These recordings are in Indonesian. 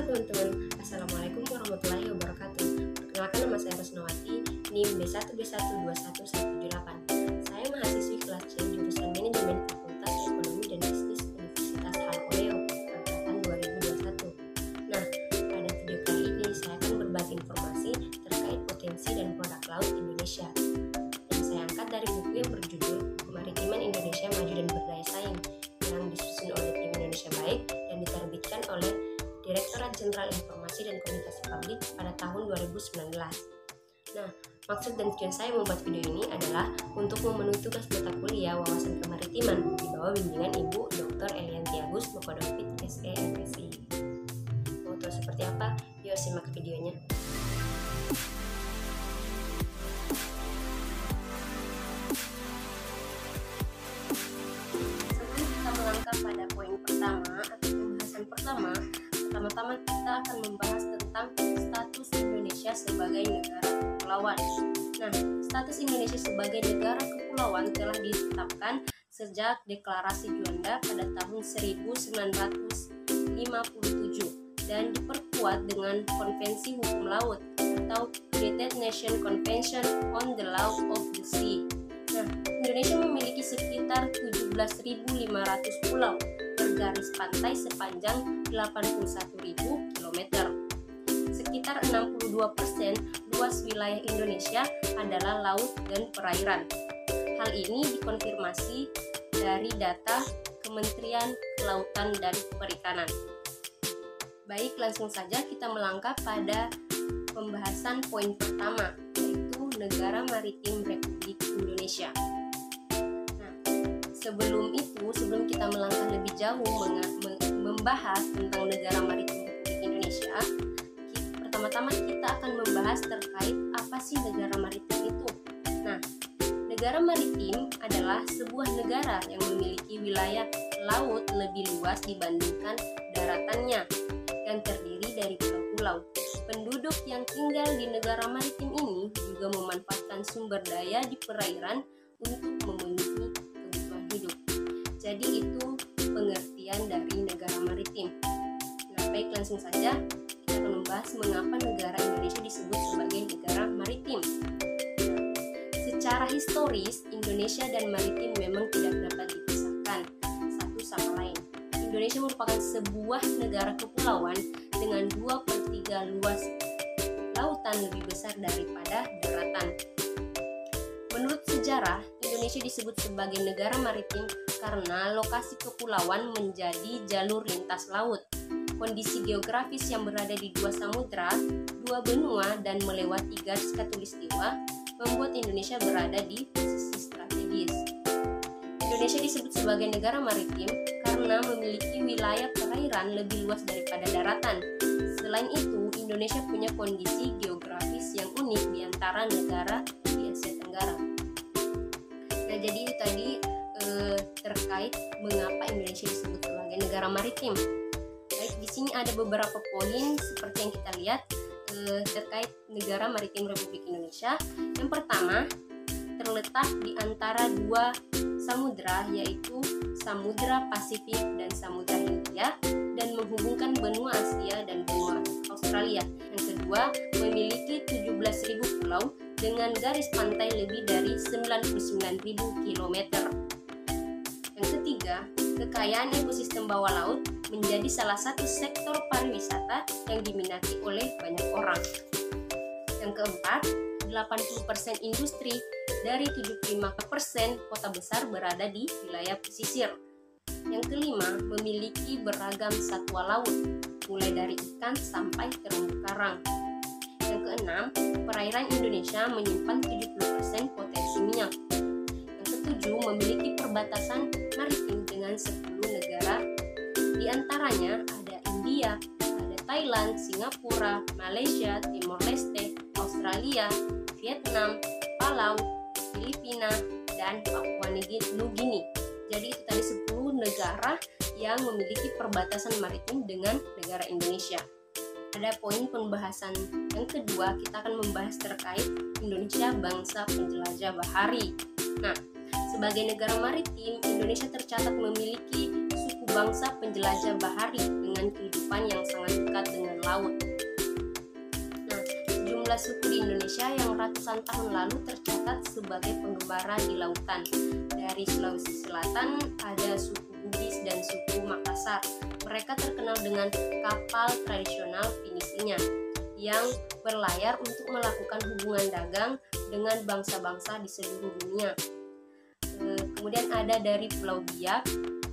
Halo teman-teman, Assalamualaikum warahmatullahi wabarakatuh. Perkenalkan, nama saya Rusnawati, NIM B1B12178. Saya mahasiswi kelas C jurusan Manajemen Fakultas Ekonomi dan Bisnis Universitas Haloleo angkatan 2021. Nah, pada video kali ini saya akan berbagi informasi terkait potensi dan produk laut Indonesia. Yang saya angkat dari buku yang berjudul Kemaritiman Indonesia Maju dan Berdaya Saing yang disusun oleh tim Indonesia Baik dan diterbitkan oleh Direktorat Jenderal Informasi dan Komunikasi Publik pada tahun 2019. Nah, maksud dan tujuan saya membuat video ini adalah untuk memenuhi tugas mata kuliah wawasan kemaritiman di bawah bimbingan Ibu Dr. Elianti Agus Mokodopit SE MSI. Mau tahu seperti apa? Yuk simak videonya. Sebelum kita melangkah pada poin pertama atau pembahasan pertama-tama kita akan membahas tentang status Indonesia sebagai negara kepulauan. Nah, status Indonesia sebagai negara kepulauan telah ditetapkan sejak Deklarasi Juanda pada tahun 1957 dan diperkuat dengan Konvensi Hukum Laut atau United Nations Convention on the Law of the Sea. Nah, Indonesia memiliki sekitar 17.500 pulau bergaris pantai sepanjang 81.000 km. Sekitar 62% luas wilayah Indonesia adalah laut dan perairan. Hal ini dikonfirmasi dari data Kementerian Kelautan dan Perikanan. Baik, langsung saja kita melangkah pada pembahasan poin pertama, yaitu Negara Maritim Republik Indonesia. Sebelum kita melangkah lebih jauh membahas tentang Negara Maritim Republik Indonesia, pertama-tama kita akan membahas terkait apa sih negara maritim itu. Nah, negara maritim adalah sebuah negara yang memiliki wilayah laut lebih luas dibandingkan daratannya dan terdiri dari pulau-pulau. Penduduk yang tinggal di negara maritim ini juga memanfaatkan sumber daya di perairan untuk memenuhi kebutuhan hidup. Jadi itu pengertian dari negara maritim. Nah, baik, langsung saja kita akan membahas mengapa negara Indonesia disebut sebagai negara maritim. Secara historis, Indonesia dan maritim memang tidak dapat dipisahkan satu sama lain. Indonesia merupakan sebuah negara kepulauan dengan 2/3 luas lautan lebih besar daripada daratan. Menurut sejarah, Indonesia disebut sebagai negara maritim karena lokasi kepulauan menjadi jalur lintas laut. Kondisi geografis yang berada di dua samudra, dua benua, dan melewati garis khatulistiwa membuat Indonesia berada di posisi strategis. Indonesia disebut sebagai negara maritim karena memiliki wilayah perairan lebih luas daripada daratan. Selain itu, Indonesia punya kondisi geografis yang unik di antara negara di Asia Tenggara. Nah, jadi itu tadi terkait mengapa Indonesia disebut sebagai negara maritim. Baik, di sini ada beberapa poin seperti yang kita lihat terkait negara maritim Republik Indonesia. Yang pertama, terletak di antara dua samudra, yaitu Samudra Pasifik dan Samudra Hindia, dan menghubungkan benua Asia dan benua Australia. Yang kedua, memiliki 17.000 pulau dengan garis pantai lebih dari 99.000 km. Yang ketiga, kekayaan ekosistem bawah laut menjadi salah satu sektor pariwisata yang diminati oleh banyak orang. Yang keempat, 80% industri dari 75% kota besar berada di wilayah pesisir. Yang kelima, memiliki beragam satwa laut, mulai dari ikan sampai terumbu karang. Yang keenam, perairan Indonesia menyimpan 70% potensi minyak. Yang ketujuh, memiliki perbatasan maritim dengan 10 negara. Di antaranya ada India, ada Thailand, Singapura, Malaysia, Timor Leste, Australia, Vietnam, Palau, Filipina, dan Papua Nugini. Jadi itu tadi 10 negara yang memiliki perbatasan maritim dengan negara Indonesia. Pada poin pembahasan yang kedua, kita akan membahas terkait Indonesia bangsa penjelajah bahari. Nah, sebagai negara maritim, Indonesia tercatat memiliki suku bangsa penjelajah bahari dengan dengan kehidupan yang sangat dekat dengan laut. Nah, jumlah suku di Indonesia yang ratusan tahun lalu tercatat sebagai pengembara di lautan. Dari Sulawesi Selatan ada suku Bugis dan suku Makassar. Mereka terkenal dengan kapal tradisional pinisinya yang berlayar untuk melakukan hubungan dagang dengan bangsa-bangsa di seluruh dunia. Kemudian ada dari Pulau Biak,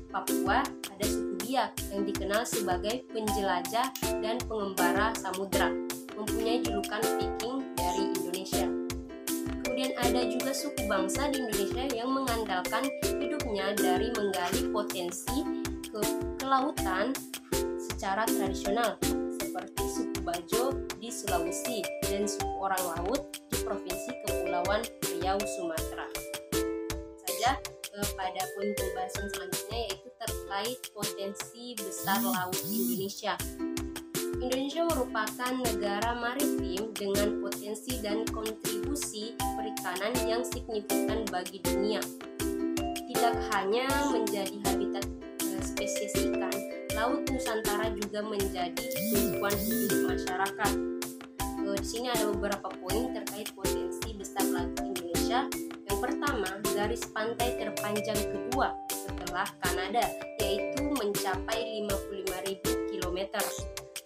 Papua, ada suku Biak yang dikenal sebagai penjelajah dan pengembara samudra, mempunyai julukan Viking dari Indonesia. Kemudian ada juga suku bangsa di Indonesia yang mengandalkan hidupnya dari menggali potensi kelautan secara tradisional, seperti suku Bajo di Sulawesi dan suku orang laut di Provinsi Kepulauan Riau, Sumatera. Saja pada poin pembahasan selanjutnya, yaitu terkait potensi besar laut Indonesia. Indonesia merupakan negara maritim dengan potensi dan kontribusi perikanan yang signifikan bagi dunia. Tidak hanya menjadi habitat spesies ikan, Laut Nusantara juga menjadi tumpuan hidup masyarakat. Di sini ada beberapa poin terkait potensi besar laut Indonesia. Yang pertama, garis pantai terpanjang kedua setelah Kanada, yaitu mencapai 55.000 km.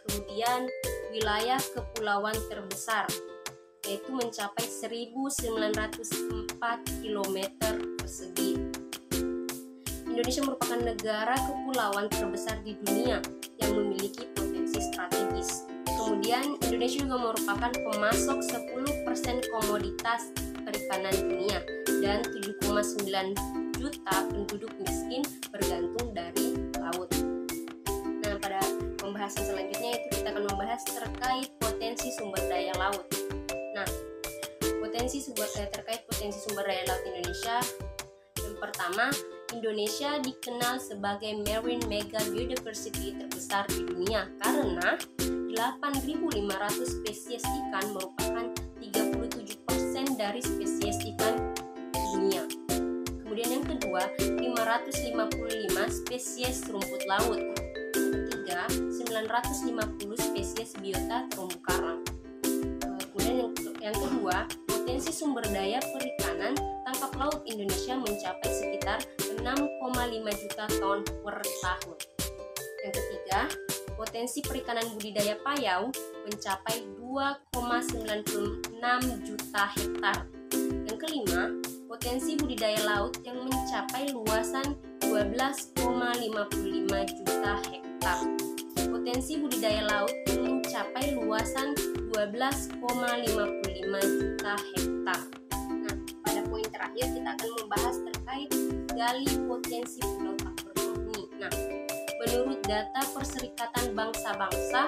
Kemudian wilayah kepulauan terbesar, yaitu mencapai 1.904 km persegi. Indonesia merupakan negara kepulauan terbesar di dunia yang memiliki potensi strategis. Kemudian Indonesia juga merupakan pemasok 10% komoditas perikanan dunia dan 7,9 juta penduduk miskin bergantung dari laut. Nah, pada pembahasan selanjutnya itu kita akan membahas terkait potensi sumber daya laut. Nah, terkait potensi sumber daya laut Indonesia, yang pertama, Indonesia dikenal sebagai marine mega biodiversity terbesar di dunia karena 8.500 spesies ikan merupakan 37% dari spesies ikan dunia. Kemudian yang kedua, 555 spesies rumput laut. Ketiga, 950 spesies biota terumbu karang. Kemudian yang kedua, potensi sumber daya perikanan tangkap laut Indonesia mencapai sekitar 6,5 juta ton per tahun. Yang ketiga, potensi perikanan budidaya payau mencapai 2,96 juta hektar. Yang kelima, potensi budidaya laut yang mencapai luasan 12,55 juta hektar. Potensi budidaya laut yang mencapai luasan 12,55 juta hektar. Nah, pada poin terakhir kita akan membahas terkait gali potensi pulau tak berpenghuni. Nah, menurut data Perserikatan Bangsa-Bangsa,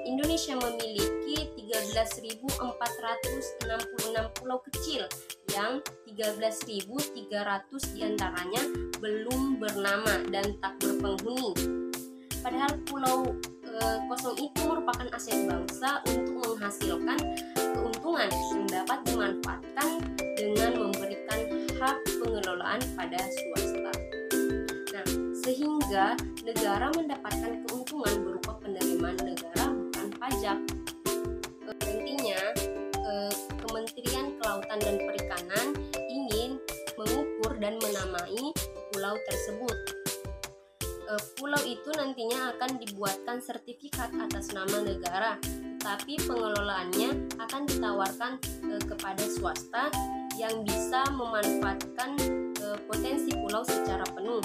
Indonesia memiliki 13.466 pulau kecil yang 13.300 diantaranya belum bernama dan tak berpenghuni. Padahal pulau kosong itu merupakan aset bangsa untuk menghasilkan keuntungan yang dapat dimanfaatkan dengan memberikan hak pengelolaan pada swasta. Nah, sehingga negara mendapatkan keuntungan berupa penerimaan negara bukan pajak. Intinya, Kementerian Kelautan dan Perikanan ingin mengukur dan menamai pulau tersebut. Pulau itu nantinya akan dibuatkan sertifikat atas nama negara, tapi pengelolaannya akan ditawarkan kepada swasta yang bisa memanfaatkan potensi pulau secara penuh.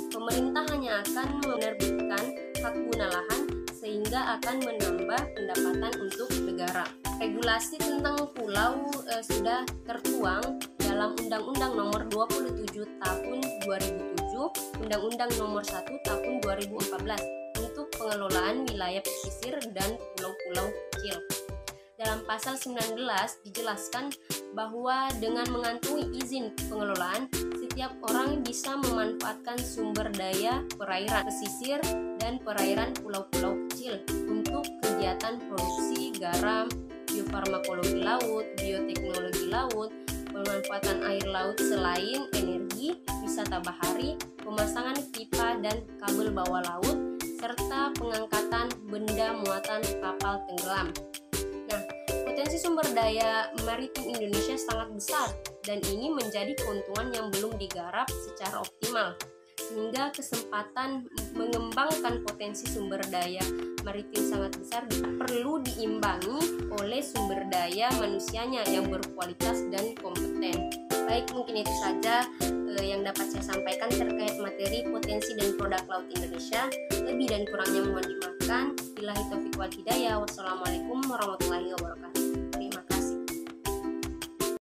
Pemerintah hanya akan menerbitkan hak guna lahan sehingga akan menambah pendapatan untuk negara. Regulasi tentang pulau sudah tertuang dalam Undang-Undang Nomor 27 Tahun 2007, Undang-Undang Nomor 1 Tahun 2014 untuk pengelolaan wilayah pesisir dan pulau-pulau kecil. Dalam pasal 19 dijelaskan bahwa dengan mengantongi izin pengelolaan, setiap orang bisa memanfaatkan sumber daya perairan pesisir dan perairan pulau-pulau kecil untuk kegiatan produksi garam, biofarmakologi laut, bioteknologi laut, pemanfaatan air laut selain energi, wisata bahari, pemasangan pipa dan kabel bawah laut, serta pengangkatan benda muatan kapal tenggelam. Nah, potensi sumber daya maritim Indonesia sangat besar dan ini menjadi keuntungan yang belum digarap secara optimal, sehingga kesempatan mengembangkan potensi sumber daya maritim sangat besar perlu diimbangi oleh sumber daya manusianya yang berkualitas dan kompeten. Baik, mungkin itu saja yang dapat saya sampaikan terkait materi potensi dan produk laut Indonesia. Lebih dan kurangnya mohon dimaafkan. Billahi taufiq wal hidayah. Wassalamualaikum warahmatullahi wabarakatuh.